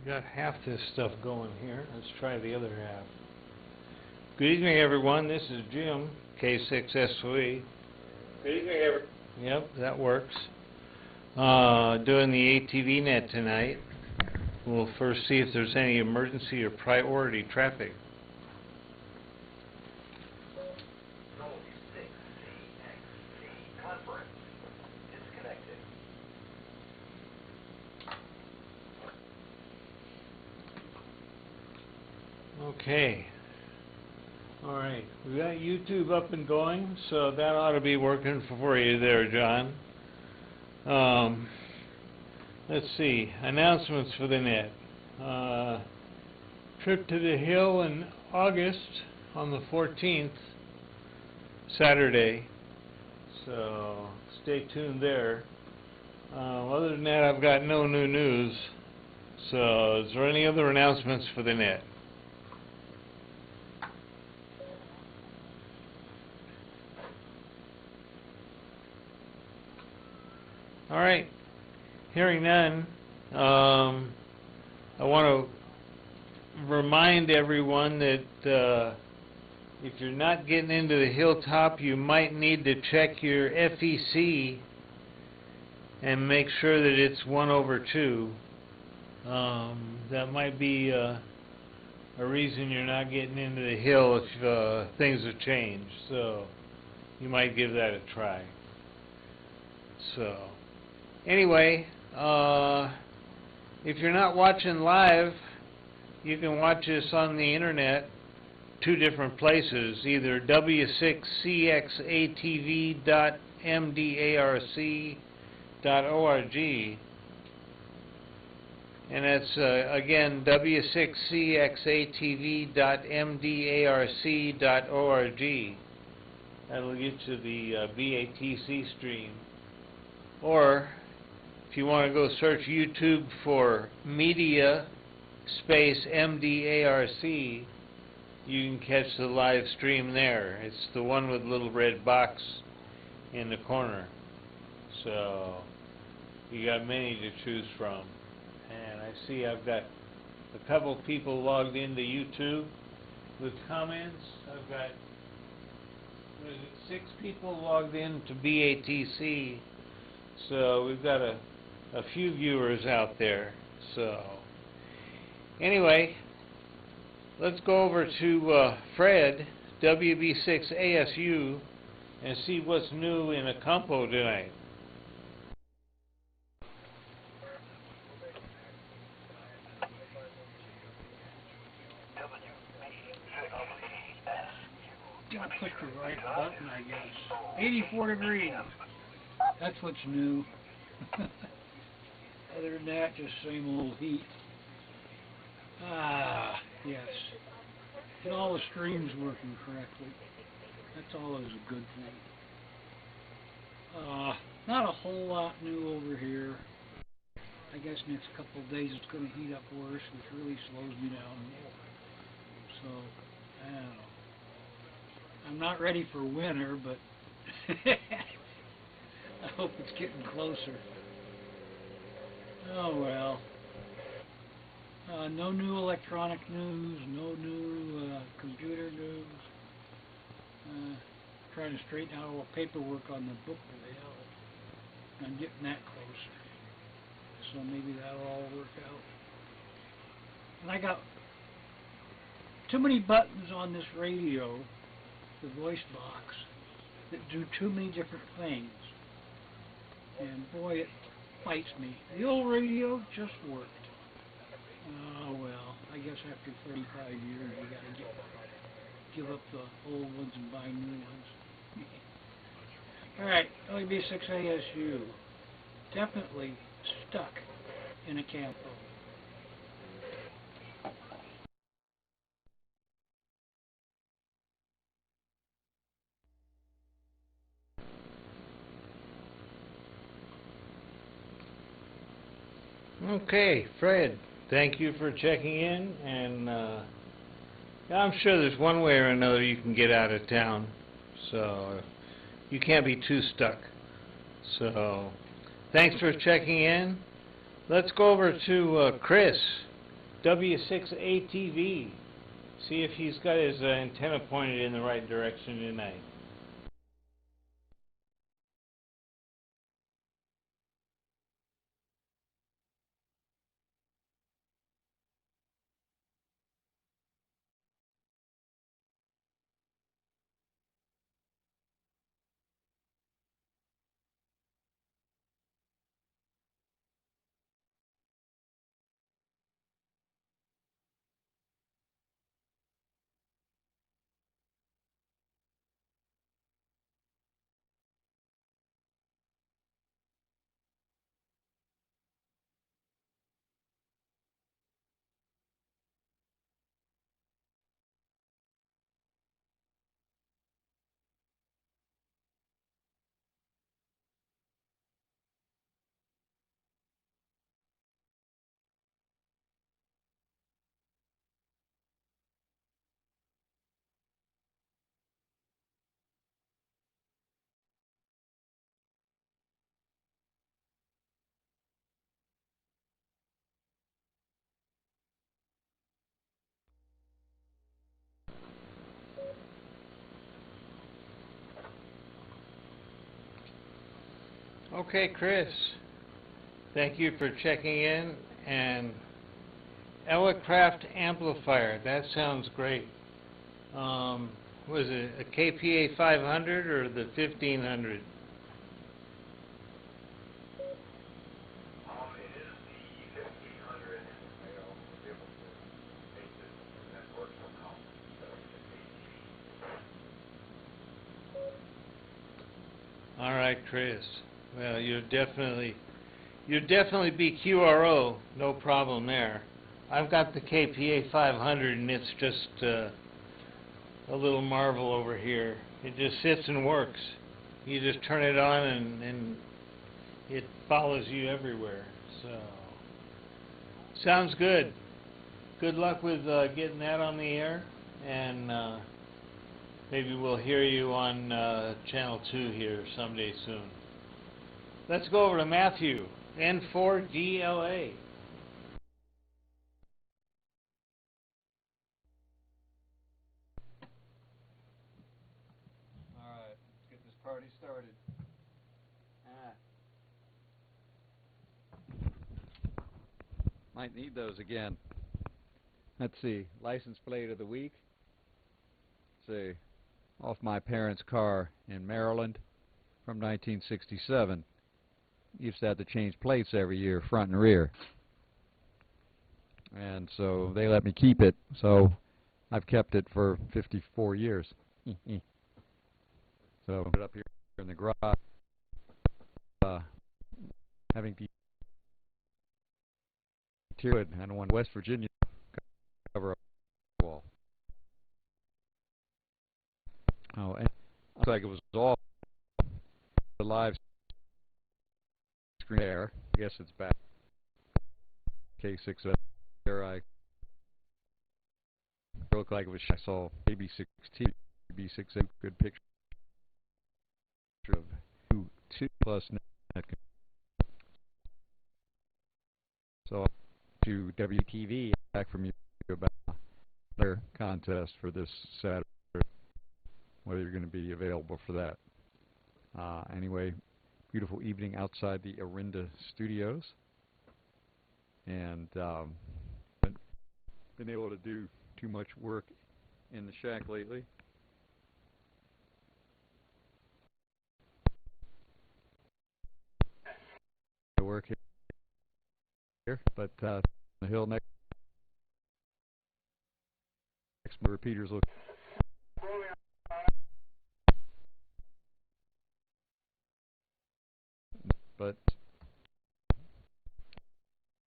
got half this stuff going here. Let's try the other half. Good evening, everyone. This is Jim, K6SOE. Good evening, everyone. Yep, that works. Doing the ATV net tonight. We'll first see if there's any emergency or priority traffic. Okay. Alright, we got YouTube up and going, so that ought to be working for you there, John. Let's see, announcements for the net. Trip to the Hill in August on the 14th, Saturday, so stay tuned there. Other than that, I've got no new news. So, is there any other announcements for the net? Alright, hearing none, I want to remind everyone that if you're not getting into the hilltop, you might need to check your FEC and make sure that it's 1/2. That might be a reason you're not getting into the hill if things have changed, so you might give that a try. So anyway, if you're not watching live, you can watch us on the internet, two different places, either w6cxatv.mdarc.org, and that's again w6cxatv.mdarc.org. That'll get you the BATC stream. Or if you want to go search YouTube for media space MDARC, you can catch the live stream there. It's the one with the little red box in the corner. So you got many to choose from. And I see I've got a couple people logged into YouTube with comments. I've got 6 people logged into BATC. So we've got a few viewers out there. So anyway, let's go over to Fred, WB6ASU, and see what's new in Acampo tonight. Gotta click the right button, I guess. 84 degrees. That's what's new. Other than that, just same old heat. Ah, yes. And all the streams working correctly. That's always a good thing. Not a whole lot new over here. I guess next couple of days it's going to heat up worse, which really slows me down more. So, I don't know. I'm not ready for winter, but I hope it's getting closer. Oh well. No new electronic news, no new computer news. Trying to straighten out all the paperwork on the book layout. I'm getting that closer. So maybe that'll all work out. And I got too many buttons on this radio, the voice box, that do too many different things. And boy, it bites me. The old radio just worked. Oh well, I guess after 35 years you gotta give up the old ones and buy new ones. Alright, WB6ASU. Definitely stuck in Acampo. Okay, Fred, thank you for checking in, and I'm sure there's one way or another you can get out of town, so you can't be too stuck. So thanks for checking in. Let's go over to Chris W6ATV. See if he's got his antenna pointed in the right direction tonight. Okay, Chris. Thank you for checking in. And Elecraft amplifier. That sounds great. Was it a KPA 500 or the 1500? All right, Chris. Well, you're definitely BQRO. No problem there. I've got the KPA 500, and it's just a little marvel over here. It just sits and works. You just turn it on, and it follows you everywhere. So, sounds good. Good luck with getting that on the air, and maybe we'll hear you on Channel 2 here someday soon. Let's go over to Matthew, N4DLA. All right, let's get this party started. Might need those again. Let's see, license plate of the week. Let's see, off my parents' car in Maryland from 1967. Used to have to change plates every year, front and rear. And so they let me keep it, so I've kept it for 54 years. So put it up here in the garage, having to tear it, and one West Virginia cover up the wall. Oh, and looks like it was all the live screen there. I guess it's back. K6 there. I looked like it was. I saw AB16, AB6, good picture of 2 plus net. So to WTV back from you about their contest for this Saturday, whether you're going to be available for that. Anyway, beautiful evening outside the Orinda Studios, and haven't been able to do too much work in the shack lately. I work here, but the hill next my repeaters look. But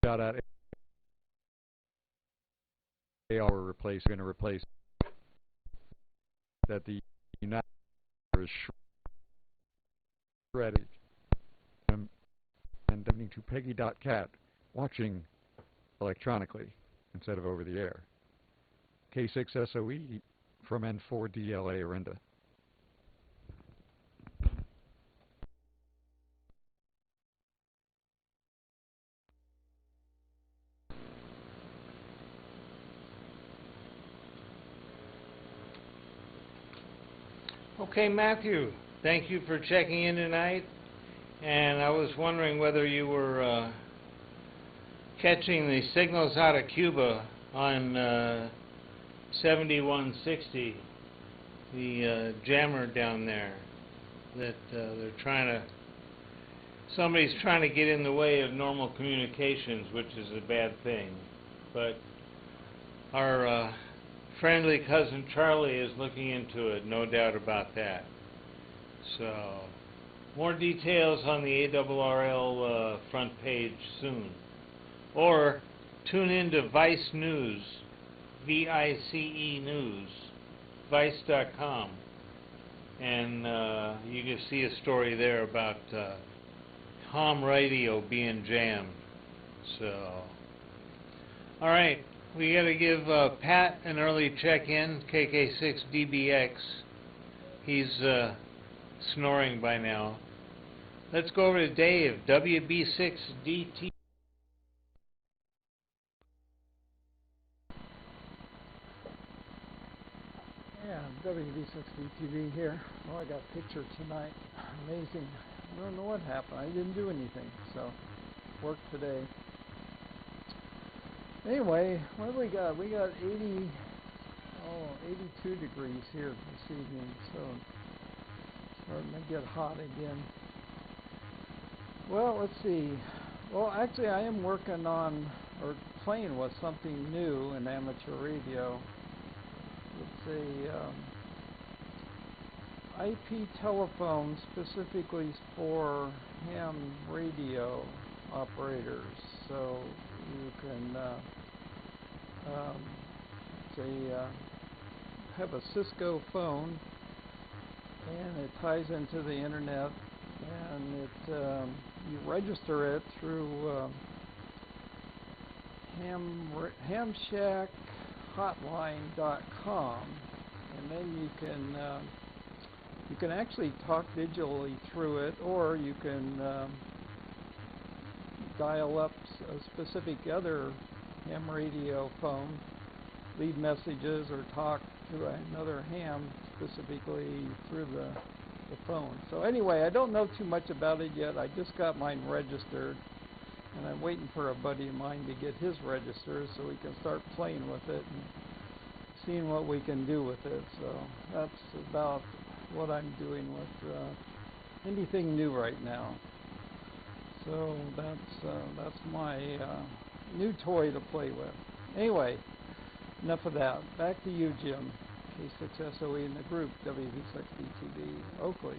shout out AR going to replace that the United is shredded. And donning to Peggy.cat, watching electronically instead of over the air. K6SOE from N4DLA Orinda. Okay, Matthew, thank you for checking in tonight. And I was wondering whether you were catching the signals out of Cuba on 7160, the jammer down there, that somebody's trying to get in the way of normal communications, which is a bad thing. But our friendly cousin Charlie is looking into it, no doubt about that. So, more details on the ARRL front page soon. Or tune into Vice News, VICE News, vice.com, and you can see a story there about ham radio being jammed. So, all right, we got to give Pat an early check-in, KK6DBX. He's snoring by now. Let's go over to Dave, WB6DT. Yeah, WB6DTV here. Oh, I got a picture tonight. Amazing. I don't know what happened. I didn't do anything, so worked today. Anyway, what do we got? We got 82 degrees here this evening, so starting to get hot again. Well, let's see. Well, actually, I am working on, or playing with something new in amateur radio. It's a IP telephone specifically for ham radio operators. So you can have a Cisco phone, and it ties into the internet, and it you register it through hamshackhotline.com, and then you can actually talk digitally through it, or you can dial up a specific other ham radio phone, leave messages, or talk to another ham specifically through the phone. So anyway, I don't know too much about it yet. I just got mine registered, and I'm waiting for a buddy of mine to get his registered so we can start playing with it and seeing what we can do with it. So that's about what I'm doing with anything new right now. So that's my new toy to play with. Anyway, enough of that. Back to you, Jim. K6SOE in the group, WV6DTV, Oakley.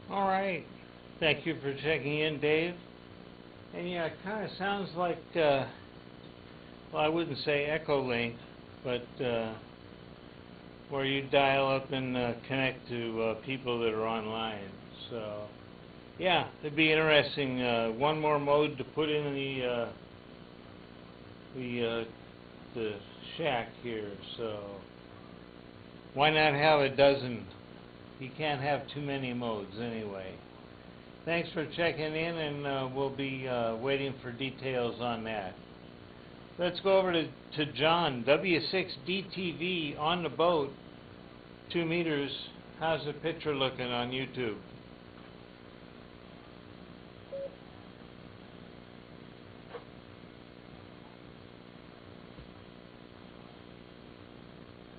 All right. Thank you for checking in, Dave. And yeah, it kind of sounds like, well, I wouldn't say echo link, but where you dial up and connect to people that are online. So, yeah, it'd be interesting. One more mode to put in the shack here. So, why not have a dozen? You can't have too many modes anyway. Thanks for checking in, and we'll be waiting for details on that. Let's go over to John, W6DTV on the boat, 2 meters. How's the picture looking on YouTube?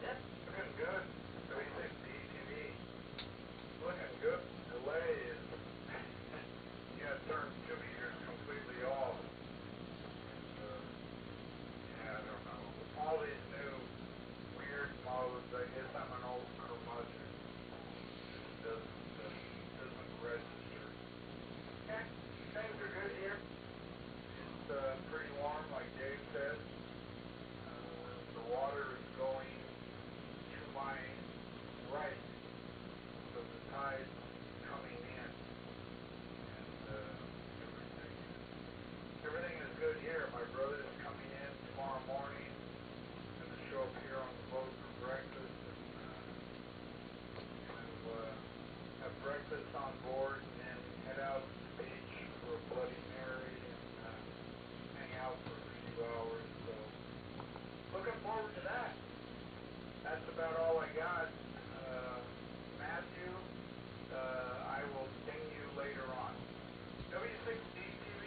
Yep, looking good. W6DTV. Looking good. Delay is, you gotta turn 2 meters completely off. Yeah, I don't know. All these new weird modes, I guess I'm an old curmudgeon. It doesn't register. Okay, things are good here. It's pretty warm, like Dave said. The water is going to my right, so the tide's coming in, and everything is good here. My brother is coming in tomorrow morning. Going to show up here on the boat for breakfast, and have breakfast on board, and then head head out to the beach for a Bloody Mary and hang out for a few hours. So looking forward to that. That's about all I got. Matthew, I will ping you later on. W6DTV,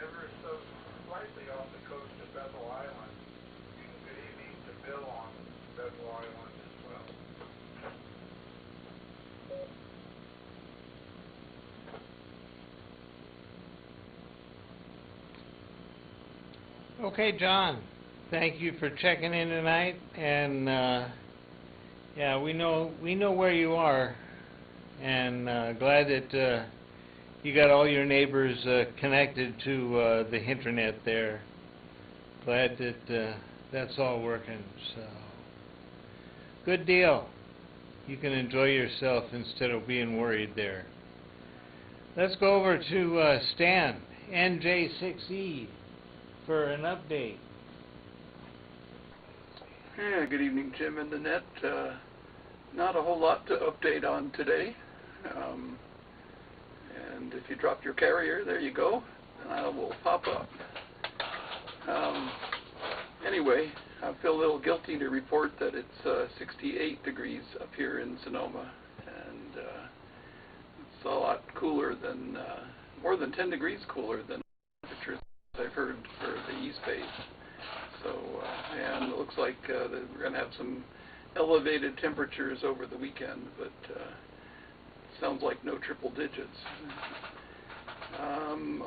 ever so slightly off the coast of Bethel Island. Good evening to Bill on Bethel Island as well. Okay, John. Thank you for checking in tonight, and yeah, we know where you are, and glad that you got all your neighbors connected to the internet there. Glad that that's all working. So good deal. You can enjoy yourself instead of being worried there. Let's go over to Stan, NJ6E, for an update. Yeah, good evening, Jim and Annette. Not a whole lot to update on today. And if you drop your carrier, there you go, and I will pop up. Anyway, I feel a little guilty to report that it's 68 degrees up here in Sonoma, and it's a lot cooler than, more than 10 degrees cooler than temperatures I've heard for the East Bay. So, and it looks like that we're going to have some elevated temperatures over the weekend, but sounds like no triple digits.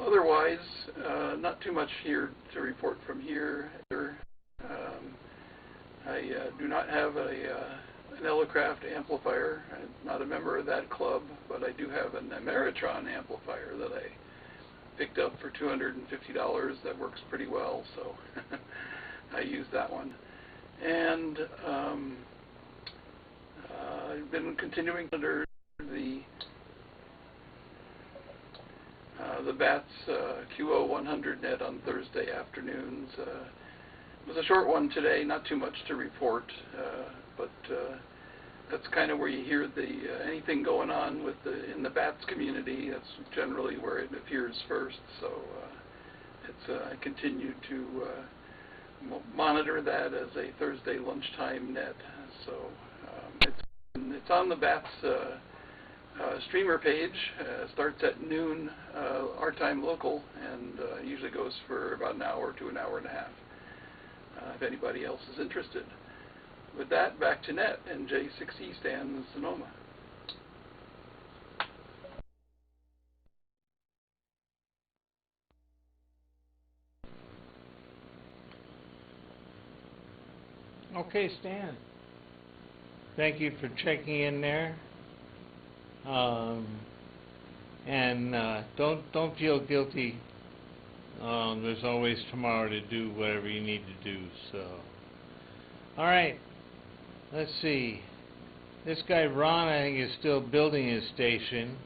Otherwise, not too much here to report from here. I do not have an Elecraft amplifier. I'm not a member of that club, but I do have an Ameritron amplifier that I picked up for $250 that works pretty well, so I use that one. And I've been continuing under the BATS QO100 net on Thursday afternoons. It was a short one today, not too much to report, but that's kind of where you hear anything going on with in the BATS community. That's generally where it appears first. So I continue to monitor that as a Thursday lunchtime net. So it's on the BATS streamer page. Starts at noon our time local, and usually goes for about an hour to an hour and a half. If anybody else is interested. With that, back to net and J6E Stan, Sonoma. Okay, Stan. Thank you for checking in there. And don't feel guilty. There's always tomorrow to do whatever you need to do. So, all right. Let's see. This guy Ron, I think, is still building his station,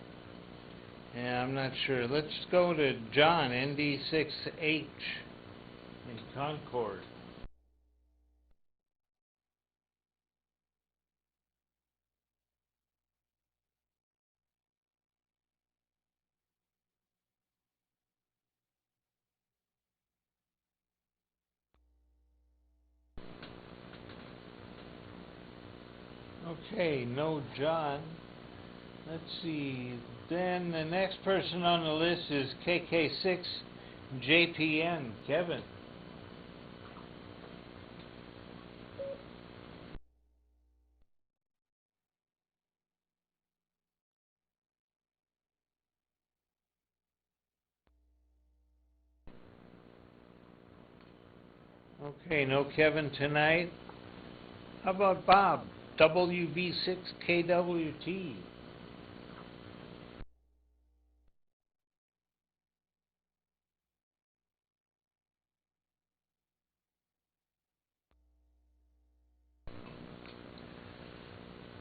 and I'm not sure. Let's go to John, ND6H in Concord. Okay, no John. Let's see. Then the next person on the list is KK6JPN, Kevin. Okay, no Kevin tonight. How about Bob? WB6KWT.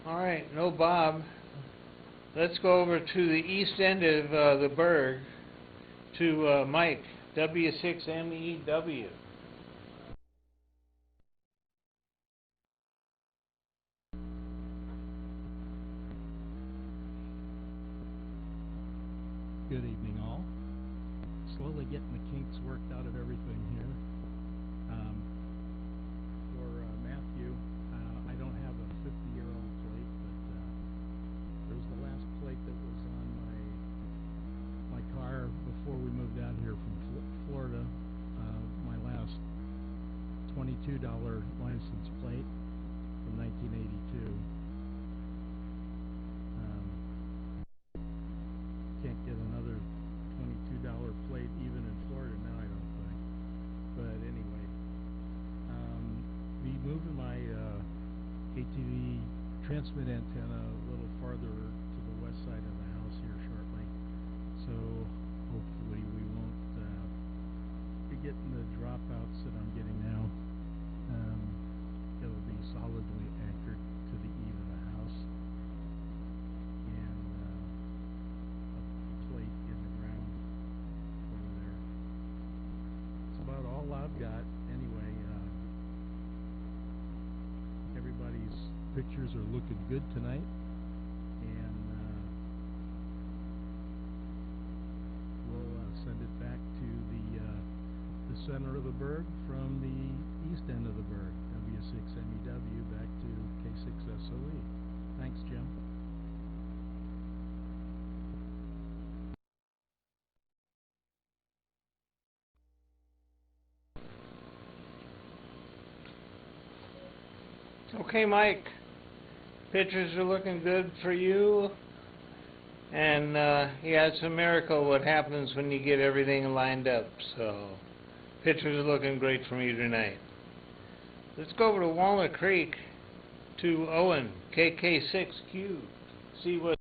All right, no Bob. Let's go over to the east end of the burg to Mike, W6MEW. slowly getting the kinks worked out of everything here. For Matthew, I don't have a 50-year-old plate, but there's the last plate that was on my car before we moved out here from Florida. My last $22 license plate from 1982. Can't get another $22 plate even in Florida now, I don't think. But anyway, be moving my ATV transmit antenna a little farther to the west side of the house here shortly. So hopefully we won't be getting the dropouts that I'm getting now. It'll be solidly anchored to the eave of the house. And plate in the ground over there. That's about all I've got. Anyway, everybody's pictures are looking good tonight, and we'll send it back to the center of the berg from the east end of the berg, W6MEW back to K6SOE. Thanks, Jim. Okay, Mike. Pictures are looking good for you. And yeah, it's a miracle what happens when you get everything lined up. So, pictures are looking great from you tonight. Let's go over to Walnut Creek to Owen, KK6Q. See what.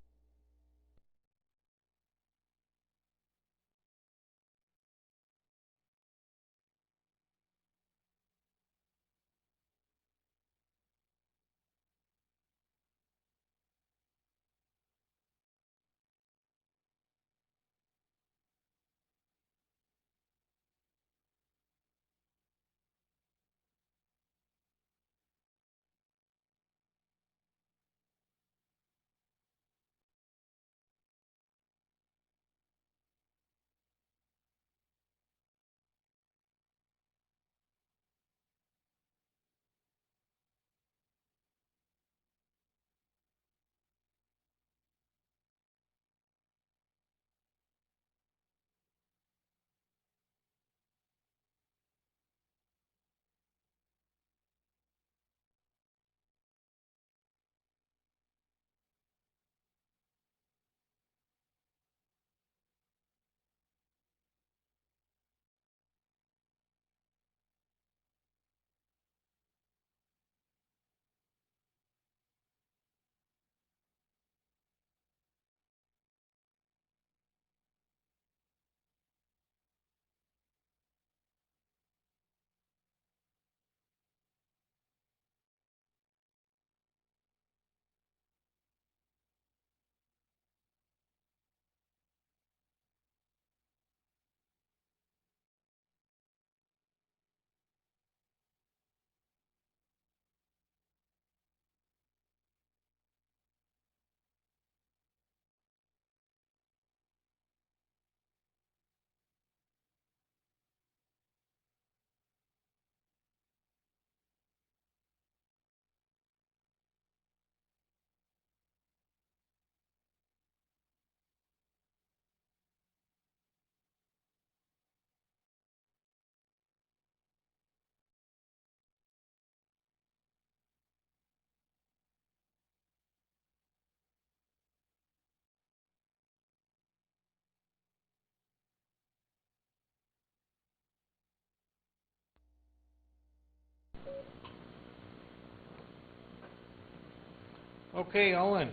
Okay, Owen.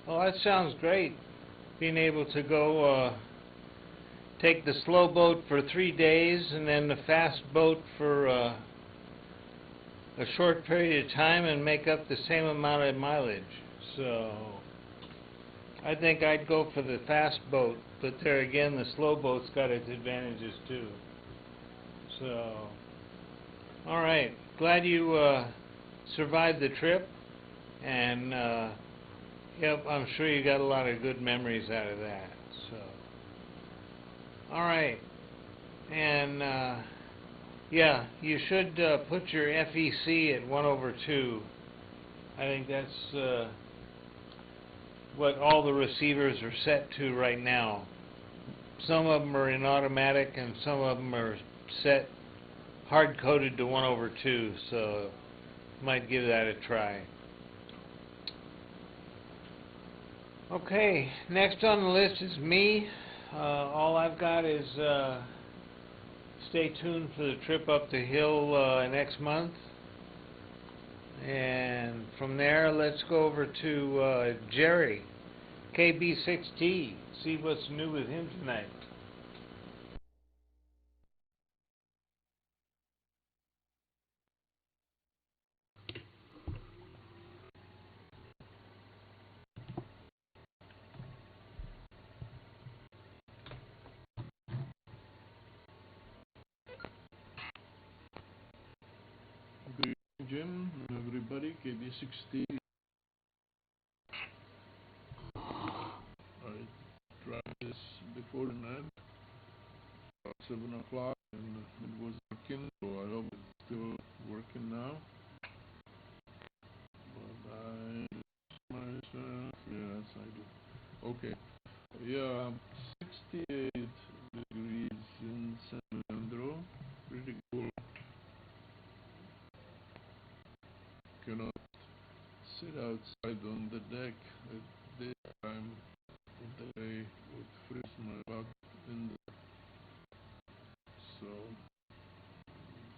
Well, that sounds great. Being able to go take the slow boat for 3 days and then the fast boat for a short period of time and make up the same amount of mileage. So, I think I'd go for the fast boat, but there again, the slow boat's got its advantages too. So, all right. Glad you survived the trip. And, yep, I'm sure you got a lot of good memories out of that. So, All right. And, yeah, you should put your FEC at 1/2. I think that's what all the receivers are set to right now. Some of them are in automatic and some of them are set hard-coded to 1/2, so might give that a try. Okay, next on the list is me. All I've got is stay tuned for the trip up the hill next month. And from there, let's go over to Jerry, KB6T, see what's new with him tonight. Good evening, Jim, and everybody. KB6T. I tried this before the night, about 7 o'clock, and it was working, so I hope it's still working now. But I myself, yes, I do. Okay, yeah, 68 degrees in San Leandro, pretty cool. Cannot sit outside on the deck at this time of the day would freeze my butt in the so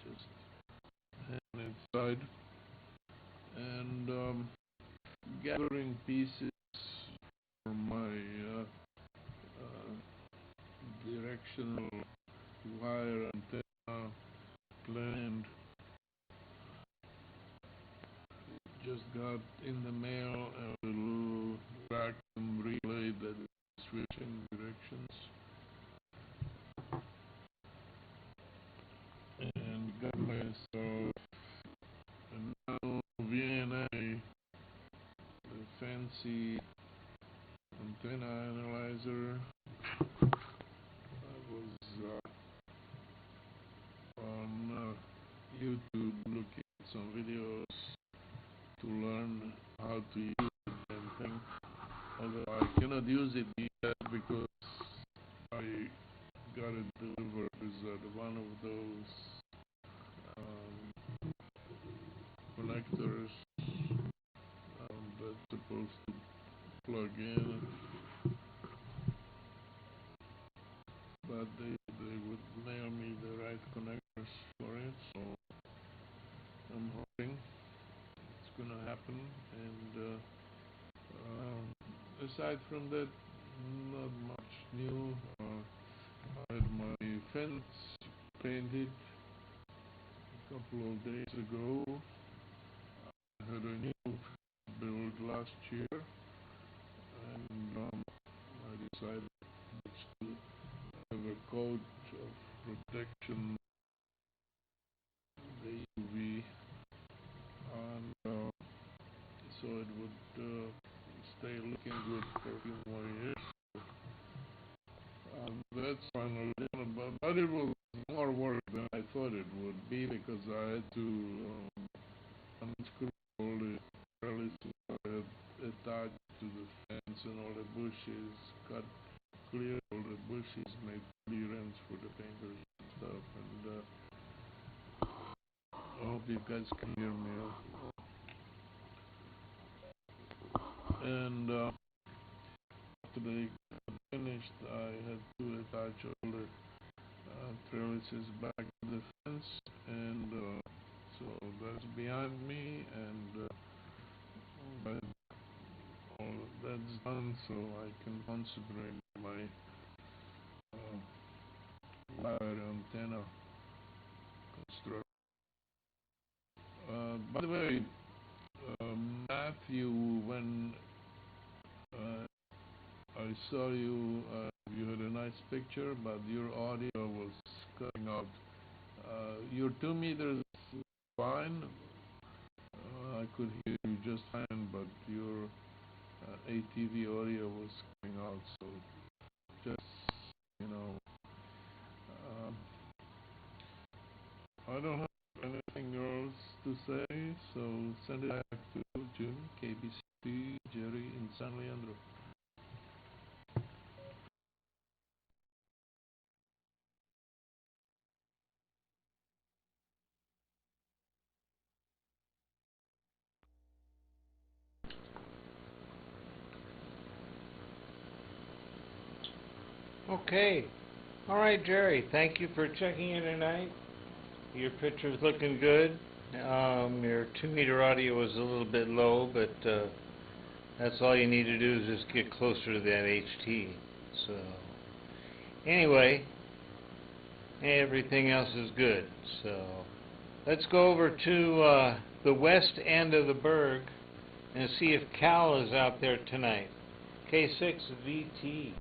just hang inside and gathering pieces for my directional wire antenna planned. Just got in the mail a little vacuum relay that is switching directions, and got myself a nano VNA, a fancy antenna analyzer. I was on YouTube looking at some videos to learn how to use the damn thing. Although I cannot use it yet because I got it delivered as one of those connectors that's supposed to plug in, but they would mail me the right connectors for it, so I'm hoping it's gonna happen. And aside from that, not much new. I had my fence painted a couple of days ago. I had a new build last year, and I decided to have a coat of protection, the UV, and so it would stay looking good for a few more years. That's finally done, but it was more work than I thought it would be because I had to unscrew all the trellises I had attached to the fence and all the bushes, cut clear all the bushes, made clearance for the painters and stuff, and I hope you guys can hear me. And after they finished, I had to attach all the trellises back to the fence, and so that's behind me, and all of that's done, so I can concentrate on my wire antenna construction. By the way, Matthew, when I saw you, you had a nice picture, but your audio was cutting out. Your 2 meters fine. I could hear you just fine, but your ATV audio was coming out. So just, I don't have anything else to say, so send it back to June, KBC, Jerry, and San Leandro. Okay. All right, Jerry. Thank you for checking in tonight. Your picture's looking good. Your 2-meter audio was a little bit low, but that's all you need to do is just get closer to that HT. So, anyway, everything else is good. So, let's go over to the west end of the Berg and see if Cal is out there tonight. K6VT.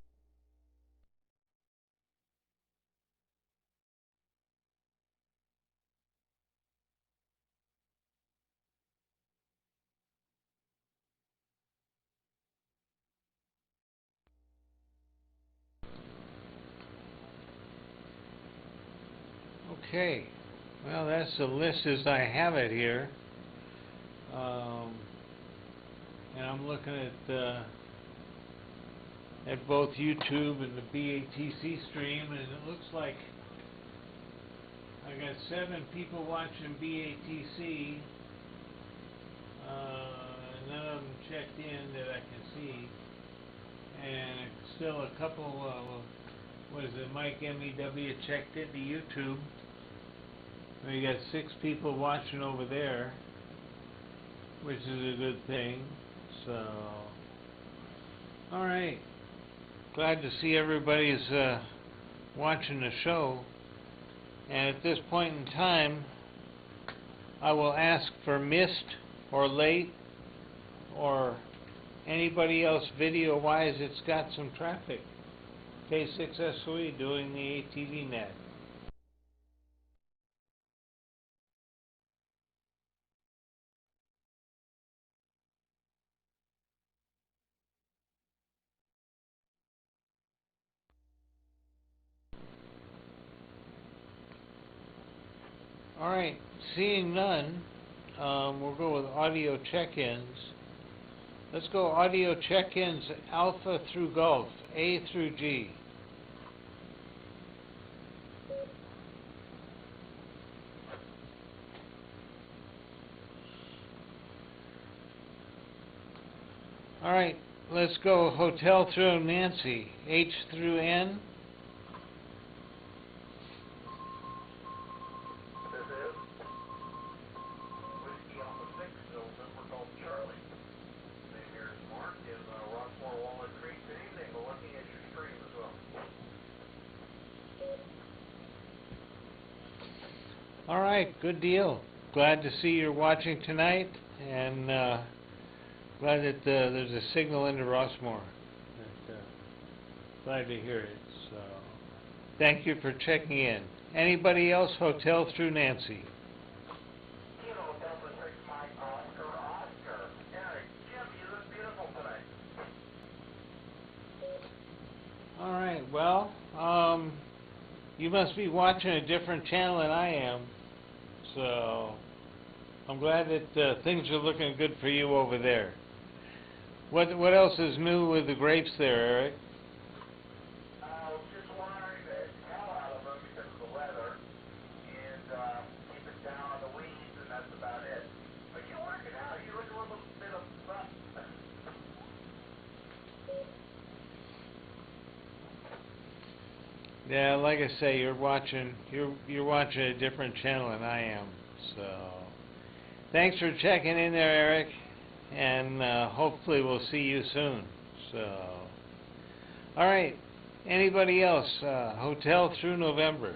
Okay, well, that's the list as I have it here. And I'm looking at both YouTube and the BATC stream, and it looks like I got 7 people watching BATC. None of them checked in that I can see, and still a couple. What is it? Mike MEW checked into YouTube. We got 6 people watching over there, which is a good thing. So, all right. Glad to see everybody's watching the show. And at this point in time, I will ask for missed or late or anybody else video-wise that's got some traffic. K6SOE doing the ATV net. Alright, seeing none, we'll go with audio check-ins. Let's go audio check-ins Alpha through Golf, A through G. Alright, let's go Hotel through Nancy, H through N. This is Whiskey Alpha 6, November Golf Charlie. Name here is Mark in Rockmore, Walnut Creek. Good evening. We're looking at your stream as well. Alright, good deal. Glad to see you're watching tonight, and glad that there's a signal into Rossmore. Glad to hear it. So, thank you for checking in. Anybody else? Hotel through Nancy. Kilo Delta 6 Mike Oscar. Eric, Jim, you look beautiful tonight. Alright, well, you must be watching a different channel than I am. So, I'm glad that things are looking good for you over there. What else is new with the grapes there, Eric? Just watering the hell out of them because of the weather, and keeping down on the weeds, and that's about it. But you're working out. You look a little bit of Yeah, like I say, you're watching a different channel than I am. So, thanks for checking in there, Eric, and hopefully we'll see you soon. So, all right. Anybody else? Hotel through November.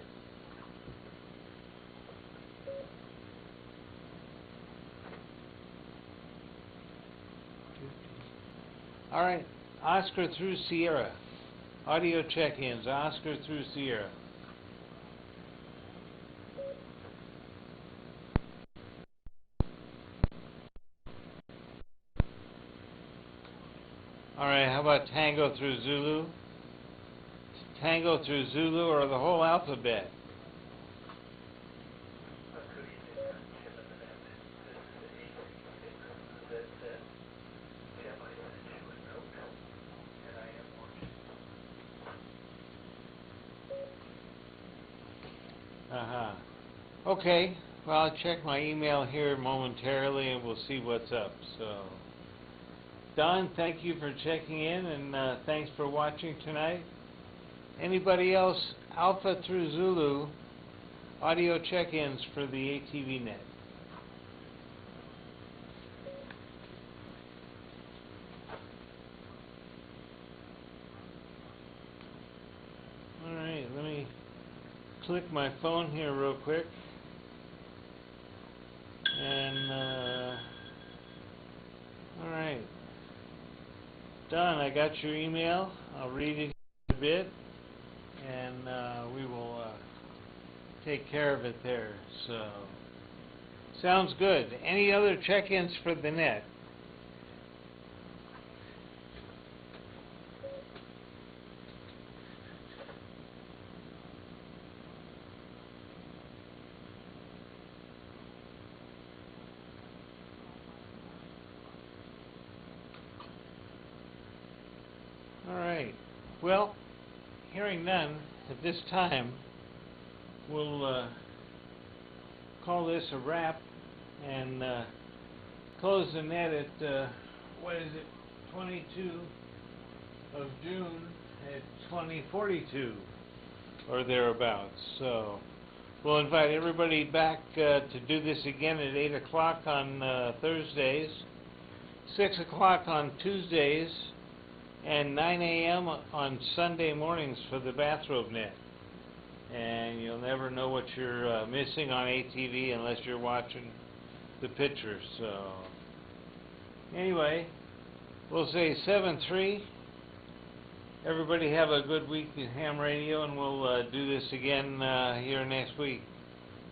All right. Oscar through Sierra. Audio check-ins. Oscar through Sierra. All right. How about Tango through Zulu? Tango through Zulu or the whole alphabet? Uh-huh. Okay, well, I'll check my email here momentarily and we'll see what's up. So, Don, thank you for checking in and thanks for watching tonight. Anybody else, Alpha through Zulu, audio check-ins for the ATV net? Alright, let me click my phone here real quick. And, alright. Don, I got your email. I'll read it in a bit. And we will take care of it there. So, sounds good. Any other check-ins for the net? Alright. Well, hearing none at this time, we'll call this a wrap and close the net at, what is it, 22 of June at 2042 or thereabouts. So we'll invite everybody back to do this again at 8 o'clock on Thursdays, 6 o'clock on Tuesdays, and 9 a.m. on Sunday mornings for the bathrobe net. And you'll never know what you're missing on ATV unless you're watching the pictures. So anyway, we'll say 7-3. Everybody have a good week at Ham Radio, and we'll do this again here next week.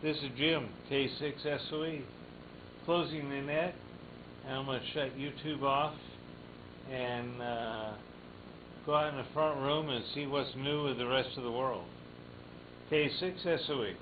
This is Jim, K6SOE, closing the net, and I'm going to shut YouTube off and go out in the front room and see what's new with the rest of the world. K6SOE.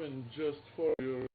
even just for your